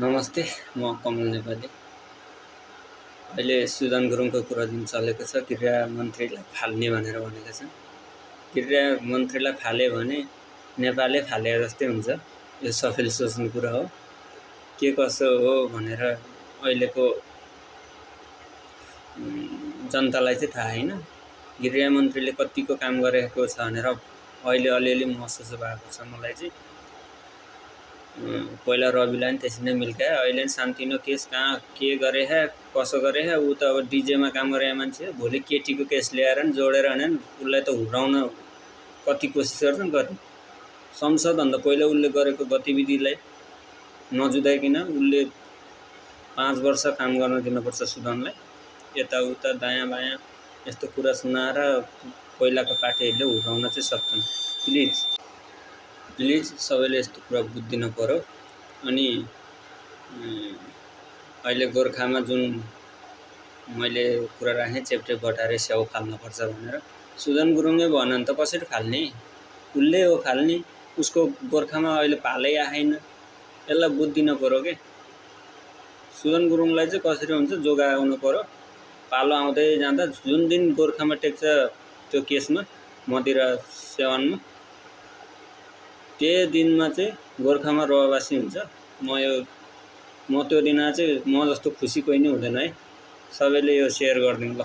नमस्ते, म कमल नेपाली। अहिले सुदन गुरुङको कुरा जुन चलेको छ, गृह मन्त्रीलाई फाल्ने भनेर भनेका छन्। गृह मन्त्रीलाई फाले भने नेपालै फाले जस्तै हुन्छ। यो सबैले सोच्ने कुरा हो। के कसो हो भनेर अहिलेको जनतालाई चाहिँ थाहा हैन। गृह मन्त्रीले कतिको काम गरेको छ भनेर अहिले अलिअलि महसुस भएको छ मलाई चाहिँ। पहिला रविलाई त्यसरी नै मिल्कायो, अहिले शान्तिनो केस कहाँ के गरे है, कसो गरे है, ऊ त अब डिजेमा काम गरे मान्छे हो। भोलि केटीको केस ल्याएर जोडेर भनेन उसलाई त हुराउन कति कोसिस गर्छन्। कति संसदभन्दा पहिला उसले गरेको गतिविधिलाई नजुदाइकन उसले 5 वर्ष काम गर्न दिनुपर्छ सुदनलाई। यताउता दायाँ बायाँ यस्तो कुरा सुनाएर पहिलाको पार्टीहरूले हुराउन चाहिँ सक्छन्। प्लिज सबैले यस्तो कुरा बुझ्दिन पर्यो। अनि अहिले गोर्खामा जुन मैले कुरा राखेँ चेप्टे बटारे स्याउ फाल्नुपर्छ भनेर, सुदन गुरुङले भन त कसरी फाल्ने? उसले हो फाल्ने। उसको गोर्खामा अहिले पालै आएन। यसलाई बुझ्दिन पर्यो के। सुदन गुरुङलाई चाहिँ कसरी हुन्छ जोगाउनु पर्यो। पालो आउँदै जाँदा जुन दिन गोर्खामा टेक्छ त्यो केसमा मदिरा सेवनमा, त्यो दिनमा चाहिँ गोर्खामा रहवासी हुन्छ। म त्यो दिन चाहिँ म जस्तो खुसी कोही नै हुँदैन है। सबैले यो सेयर गरिदिनु ल।